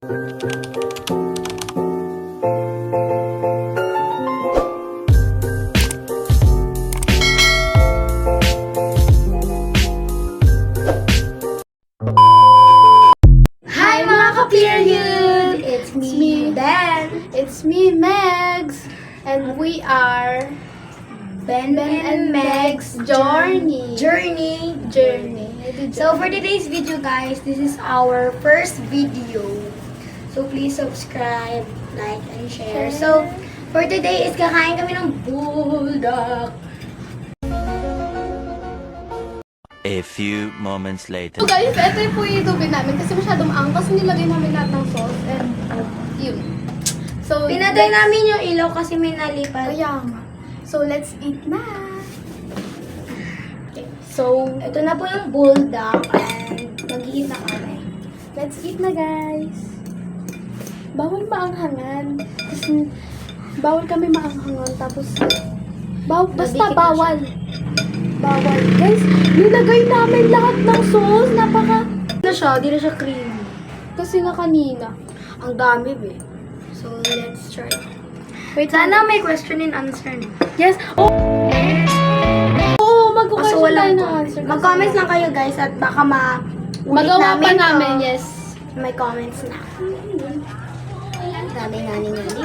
Hi mga ka-period! It's me, Ben. It's me, Megs, and we are Ben and Meg's Journey. Journey. So for today's video guys, this is our first video. So please subscribe, like, and share. So for today is kakain kami ng bulldog. A few moments later. So guys, ito po yung tubig namin kasi masyadong angkas, nilagay namin lahat ng sauce and yun. So, Pinatay namin yung ilaw kasi may nalipat. kaya nga. So, let's eat na. Okay. So, Ito na po yung bulldog and mag-iit na kami. let's eat na guys. Bawal maanghangan. Kasi, bawal kami maanghangan. Tapos, basta Nadikit na bawal. Bawal. Guys, nilagay namin lahat ng sauce. Di na siya creamy. Kasi nga kanina. Ang dami, be. So, let's try. Wait, Sana may question and answer na. yes. Oh! Oo, magkukwestiyon Kaso tayo walang ng comment. answer. Mag-comments lang kayo guys at baka Magawa pa namin, to. yes. May comments na. Dami dito.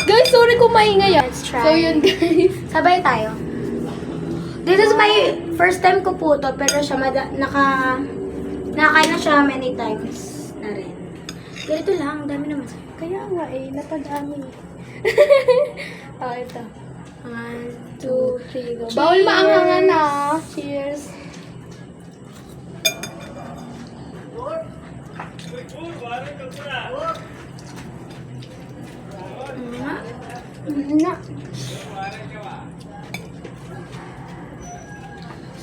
Guys, sorry kung maingay yan. Let's try. So, yun guys. Sabay tayo. This is my first time ko po to, pero siya nakakain na siya many times na rin. Ganito lang, ang dami naman. Kaya nga eh, natandaan mo. Ito. 1, 2, 2, 3, go. Cheers! Bawal maangangan na. Cheers. Na.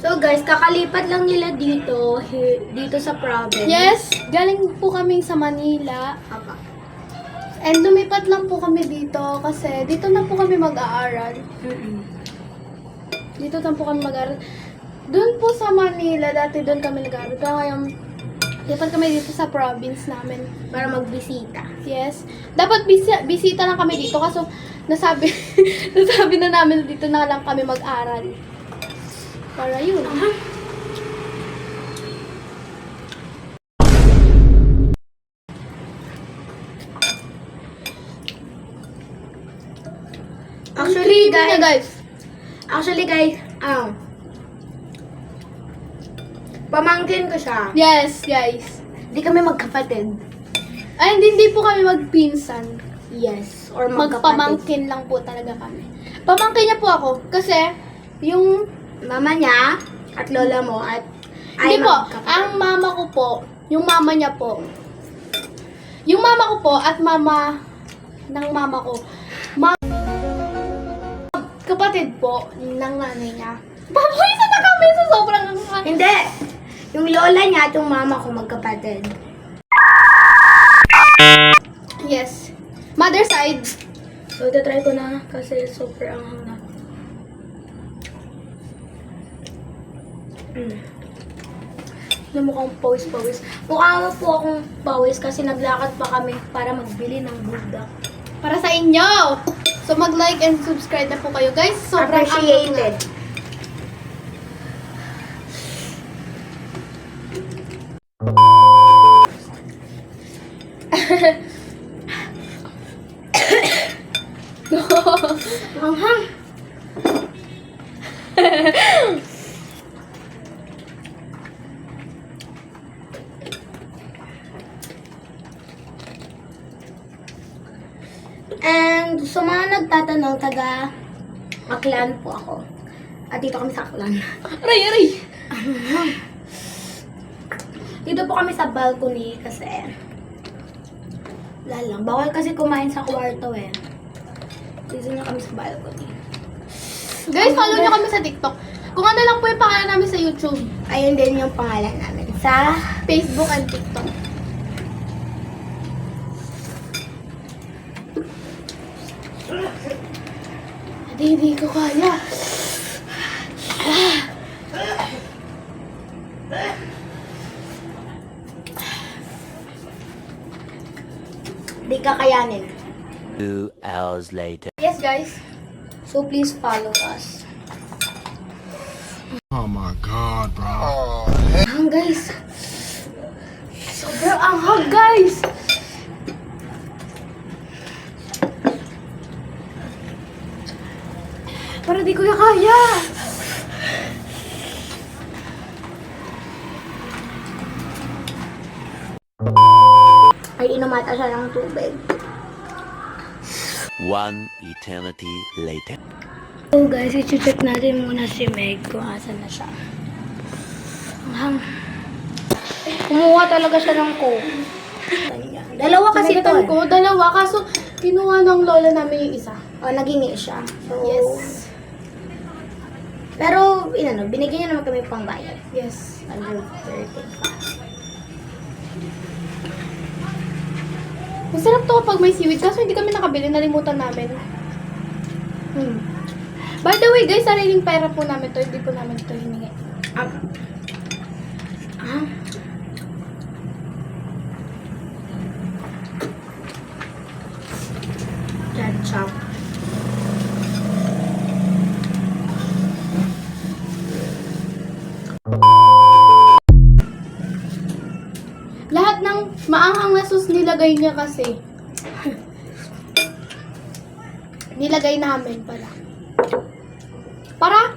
So guys, kakalipat lang nila dito sa province. Yes, galing po kami sa Manila. Apa. And lumipat lang po kami dito kasi dito na po kami mag-aaral. Dito na po kami mag-aaral. Doon po sa Manila, dati doon kami nag-aaral. Pero ngayon, lipat kami dito sa province namin. Para magbisita. Yes. Dapat bisita lang kami dito kasi nasabi na namin dito na lang kami mag-aral. Para yun. Actually Creamy na, guys, pamangkin ko siya. Yes, guys. Di kami magkapatid. Ay, hindi po kami magpinsan. Yes, or magkapatid. Magpamangkin lang po talaga kami. Pamangkin niya po ako kasi yung Mama niya at lola mo at hindi po, magkapatid. ang mama ko po, yung mama niya po. Yung mama ko po at mama ng mama ko. Kapatid po ng nanay niya. Papawisan na kami sa sobrang Hindi. Yung lola niya at yung mama ko magkapatid. Yes. Mother side. So, try ko na kasi super anghang na. Na mukhang pawis-pawis. Mukha mo po akong pawis kasi naglakad pa kami para magbili ng bulldog. Para sa inyo. So mag-like and subscribe na po kayo, guys. Sobrang Appreciated. Anghang. And sa mga nagtatanong, taga Aklan po ako. At dito kami sa Aklan. Aray, aray. Dito po kami sa balcony kasi wala lang. Bawal kasi kumain sa kwarto eh. Dito na kami sa balcony. Guys, follow nyo kami sa TikTok. Kung ano lang po yung pangalan namin sa YouTube, Ayun din yung pangalan namin. Sa Facebook, and TikTok. Hindi ko kaya. Di kakayanin. 2 hours later. Yes, guys. So please follow us. Oh my god, bro. Guys. Sobrang anghang, guys. Para di ko na kaya. Ay, inumata siya ng tubig. 1 eternity later. So guys, i-check natin muna si Meg kung asan na siya. Kumuha talaga siya ng coke. Dalawa kasi ito. Pinagatan ko, dalawa. Kaso, kinuha ng lola namin yung isa. O, nagingi siya. So, Yes. Pero, binigyan niya naman kami pang bayad. Yes. 135. Masarap to kapag may seaweed. Kaso hindi kami nakabili. Nalimutan namin. By the way, guys, sariling pera po namin to. Hindi po namin to hiningi. Ketchup. Lahat ng maanghang na sauce nilagay niya kasi. Nilagay namin pala. Para,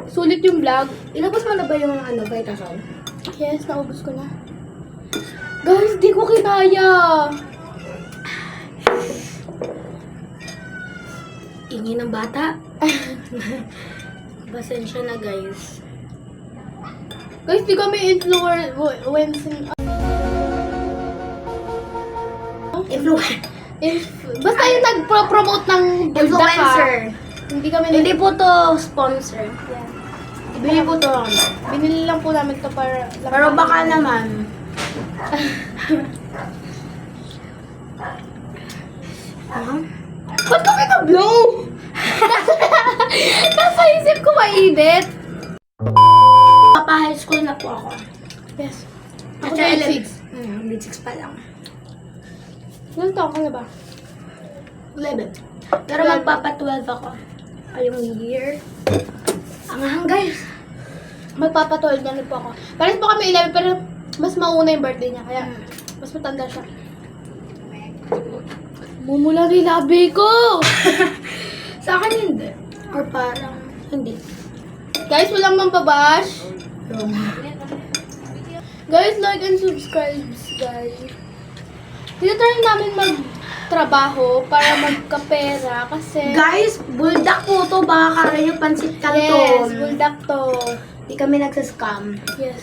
sulit yung vlog. Ilabas mo na ba yung Vitasol? Yes, naubos ko na. Guys, di ko kinaya. Ingi ng bata. Pasensya na guys. Guys, di kami influencing. Basta yung nag-promote ng buldak, Influencer. Hindi kami Hindi po to sponsor. Yeah. Ibili po to. Binili lang po namin to para Pero baka naman. Ba't kami na-blow? Nasa isip ko mainit. Papa-high school na po ako. Yes. Ako Kasi grade 6. grade 6 pa lang. Ilan taon ka na ba? 11. Pero magpapa-12 ako. Ayong year. Ang guys. Magpapatol na rin po ako. Pares po kami 11 pero mas mauna yung birthday niya. Kaya mas matanda siya. Mumula rin labi ko! Sa akin hindi. Or parang hindi. Guys, walang mampabash. Guys, like and subscribe, guys. Tinatry namin magtrabaho para magkapera kasi... Guys, buldak po to. Baka kala nyo pansit Yes, canton. buldak to. Hindi kami nagsascam. Yes.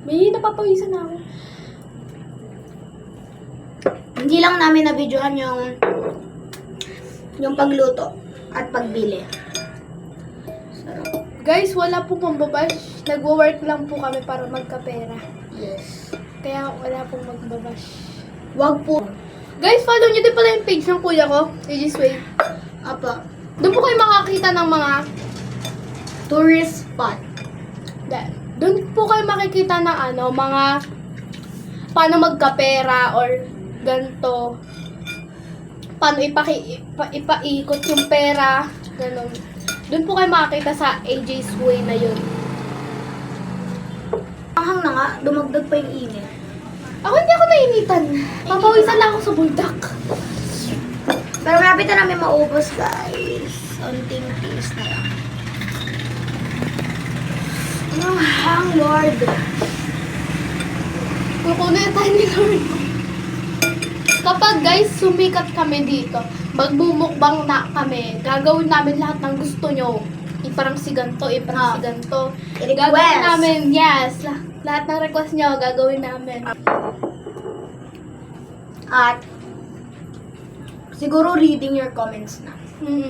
May napapawisan na ako. Hindi lang namin na-videohan yung pagluto at pagbili. Sarap. Guys, wala po mambabash. Nagwo-work lang po kami para magkapera. Yes. Kaya wala pong magbabash. Wag po. Guys, follow nyo din pala yung page ng kuya ko, AJ's Way. Apa. Doon po kayo makakita ng mga... Tourist spot. Doon po kayo makikita ng mga... Paano magkapera or ganito. Paano ipaikot yung pera. Ganon. Doon po kayo makakita sa AJ's Way na yun. Hang na nga, dumagdag pa yung init. Ako hindi ako nainitan. Papawisan lang ako sa buldak. Pero malapit na namin maubos, guys. Unting taste na lang. Hang, Lord. Kukunin tayo ni Lord. Kapag guys, sumikat kami dito, magbumukbang na kami, gagawin namin lahat ng gusto nyo. Iparang si ganto, iparang si ganto. I-request. Gagawin namin, yes. Lahat ng request nyo, gagawin namin. At, siguro reading your comments na.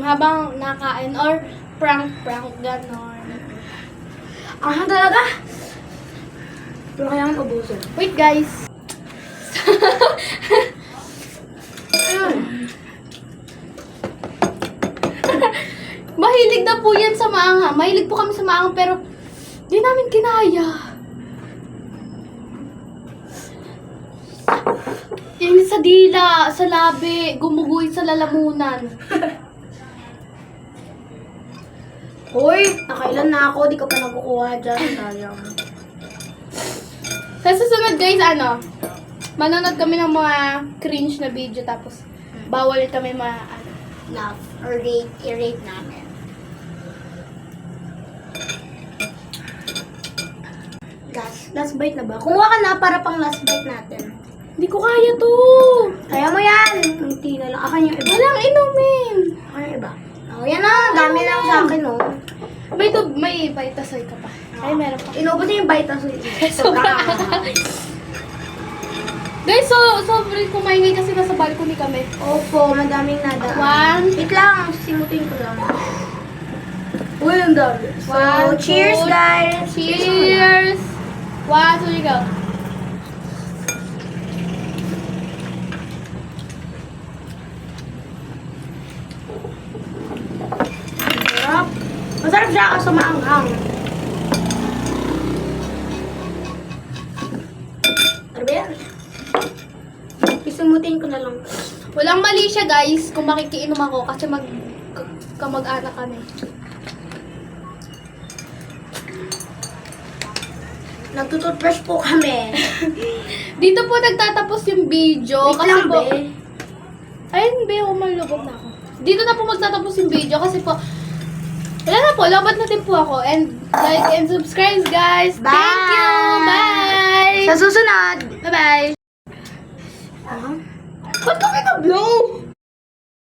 Habang nakain or prank, ganon. Hang talaga. Pero kaya kang ubusin. Wait guys. Mahilig na po yan sa maanghang. Mahilig po kami sa maanghang pero di namin kinaya. Yung sa dila, sa labi, gumuguhit sa lalamunan. Hoy, nakailan na ako, di ka pa nakukuha dyan. Sayang. Sa susunod guys, manonood kami ng mga cringe na video tapos bawal kami Love or i-rate namin. Last bite na ba? Kumuha ka na para pang last bite natin. Hindi ko kaya to. Kaya mo yan. Hindi na lang. Akan yung iba. Walang inumin. Akan yung iba. Oh, yan na. Dami lang sa akin, oh. May Vitasoy ka pa. Ay, meron pa. Inubos niya yung bite. Sobra. Guys, sobrang kumaingay kasi nasa balcony kami. Opo, madaming nadaan. Wait lang. Simutin ko lang. Uy, ang dami. So, cheers, guys. Cheers! 1, 2, 3, go. Masarap. Masarap siya kasi maanghang. Ano ba yan? Isumutin ko na lang. Walang mali siya guys kung makikiinom ako kasi kamag-anak kami. Nagtututbrush po kami. Dito po nagtatapos yung video. Wait Kasi lang, po, be. ayun be, umalubog na ako. Dito na po magtatapos yung video kasi po, wala na po, labat na din po ako. And like and subscribe guys. Bye! Thank you! Bye! Sa susunod. Bye-bye! Ba't kami na-blow?